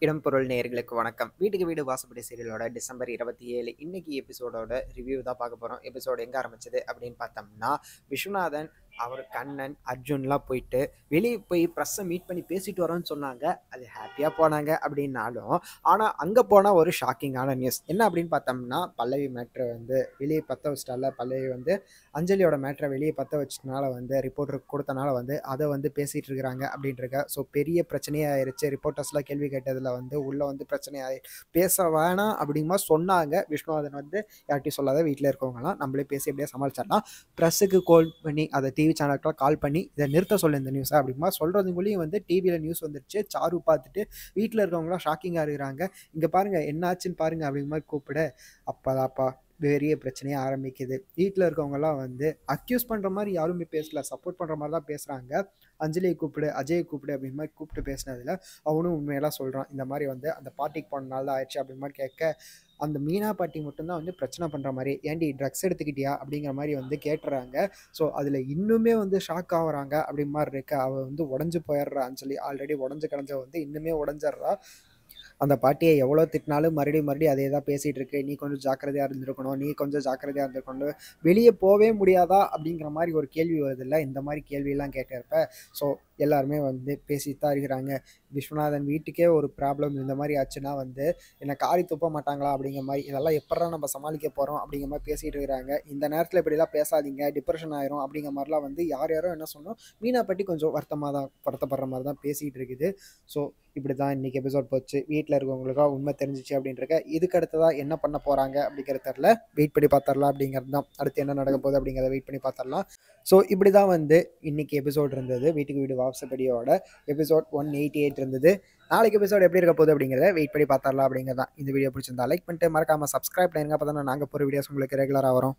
இடம்பொருள் நேயர்களுக்கு வணக்கம். வீட்டுக்கு வீடு வாசப்படி சீரியலோட டிசம்பர் 27 இன்னைக்கு எபிசோடோட ரிவ்யூ தான் பார்க்க போறோம். எபிசோடு எங்க ஆரம்பிச்சது அப்படின்னு பார்த்தோம்னா, விஸ்வநாதன், அவர் கண்ணன், அர்ஜுன்லாம் போயிட்டு வெளிய போய் பிரஸ்ஸ மீட் பண்ணி பேசிட்டு வரோம்ன்னு சொன்னாங்க. அது ஹேப்பியா போனாங்க அப்படின்னாலும், ஆனா அங்க போனா ஒரு ஷாக்கிங்கான நியூஸ். என்ன அப்படின்னு பார்த்தோம்னா, பல்லவி மேட்ரு வந்து வெளிய பத்த வச்சுட்டால்ல. பல்லவி வந்து அஞ்சலியோட மேட்ர வெளிய பத்த வச்சதுனால வந்து ரிப்போர்ட்டருக்கு குடுத்தனால வந்து அத வந்து பேசிட்டு இருக்கிறாங்க அப்படின்றக்க. ஸோ பெரிய பிரச்சனையே ஆயிருச்சு. ரிப்போர்ட்டர்ஸ்லாம் கேள்வி கேட்டதுல வந்து உள்ள வந்து பிரச்சனை பேச வேணாம் அப்படிங்கிற மாரி சொன்னாங்க. விஸ்வநாதன் வந்து யார்ட்டயும் சொல்லாத, வீட்ல இருக்கவங்கலாம் நம்மளே பேசி எப்படியோ சமாளிச்சிடலாம். பிரஸ்ஸுக்கு கால் பண்ணி, அத டிவி சேனலுக்குலாம் கால் பண்ணி இத நிறுத்த சொல்லு இந்த நியூஸ அப்படிங்கிற மாரி சொல்றதுக்குள்ளயும் வந்து டிவில நியூஸ் வந்துருச்சு. சாரு பார்த்துட்டு வீட்ல இருக்கவங்கலாம் ஷாக்கிங்கா இருக்கிறாங்க. இங்க பாருங்க என்ன ஆச்சுன்னு பாருங்க அப்படிங்கிற மாரி கூப்பிட, அப்பதான்ப்பா பெரிய பிரச்சனையே ஆரம்பிக்குது. வீட்ல இருக்கவங்கலாம் வந்து அக்யூஸ் பண்ற மாரி யாருமே பேசல. சப்போர்ட் பண்ற மாரி தான் பேசுறாங்க. அஞ்சலிய கூப்பிடு, அஜய கூப்பிடு அப்படிங்கிற மாரி கூப்பிட்டு பேசினதுல அவனும் உண்மையெல்லாம் சொல்றான். இந்த மாரி வந்து அந்த பார்ட்டிக்கு போனனால தான் ஆயிடுச்சு அப்படிங்கிற மாரி கேட்க, அந்த மீனா பாட்டி மட்டும் தான் வந்து பிரச்சனை பண்ற மாரி, "ஏன்டி ட்ரக்ஸ் எடுத்துக்கிட்டியா?" அப்படிங்கிற மாரி வந்து கேட்டுறாங்க. ஸோ அதுல இன்னுமே வந்து ஷாக் ஆகுறாங்க அப்படிங்கிற மாரி இருக்கு. அவ வந்து உடைஞ்சு போயிடுறா அஞ்சலி. ஆல்ரெடி உடைஞ்சு கிடந்தவ வந்து இன்னுமே உடைஞ்சிடுறா. அந்த பாட்டிய எவ்வளோ திட்டினாலும் மறுபடியும் மறுபடியும் அதே தான் பேசிட்டு இருக்கு. "நீ கொஞ்சம் ஜாக்கிரதையா இருந்திருக்கணும். நீ கொஞ்சம் ஜாக்கிரதையா இருந்திருக்கணும். வெளிய போவே முடியாதா?" அப்படிங்கிற மாரி ஒரு கேள்வி வருதுல்ல. இந்த மாரி கேள்வியெல்லாம் கேட்கிறப்ப, ஸோ எல்லாருமே வந்து பேசிட்டு தான் இருக்கிறாங்க. விஸ்வநாதன் வீட்டுக்கே ஒரு ப்ராப்ளம் இந்த மாரி ஆச்சுன்னா வந்து, என்ன காரி துப்ப மாட்டாங்களா? அப்படிங்கிற மாரி, இதெல்லாம் எப்புட்றா நம்ம சமாளிக்க போறோம்? அப்படிங்கிற மாரி பேசிட்டு இருக்கிறாங்க. இந்த நேரத்தில இப்படிலாம் பேசாதீங்க. டிப்ரஷன் ஆயிரும் அப்படிங்கிற மாரிலாம் வந்து யார் யாரோ என்ன சொன்னோம். மீனா பாட்டி கொஞ்சம் வருத்தப்படுற மாரி தான் பேசிட்டு இருக்குது. ஸோ இப்படி தான் இன்னைக்கு எபிசோட் போச்சு. வீட்ல இருக்கவங்களுக்கா உண்மை தெரிஞ்சுச்சு அப்படின்றக்க. இதுக்கு அடுத்ததா என்ன பண்ண போறாங்க அப்படிங்கிறது தெரியல. வெயிட் பண்ணி பார்த்துரலாம் அப்படிங்கிறது தான். அடுத்து என்ன நடக்க போகுது அப்படிங்கிறத வெயிட் பண்ணி பார்த்துரலாம். ஸோ இப்படி தான் வந்து இன்னைக்கு எபிசோட் இருந்தது. வீட்டுக்கு வீடு வாசப்படியோட எபிசோட் 188 இருந்தது. நாளைக்கு எபிசோட் எப்படி இருக்க போகுது அப்படிங்கிறத வெயிட் பண்ணி பார்த்துரலாம் அப்படிங்கிறது தான். இந்த வீடியோ பிடிச்சிருந்தா லைக் பண்ணிட்டு மறக்காம சப்ஸ்கிரைப் பண்ணுங்க. அப்பதான் நாங்க போற வீடியோஸ் உங்களுக்கு ரெகுலரா வரும்.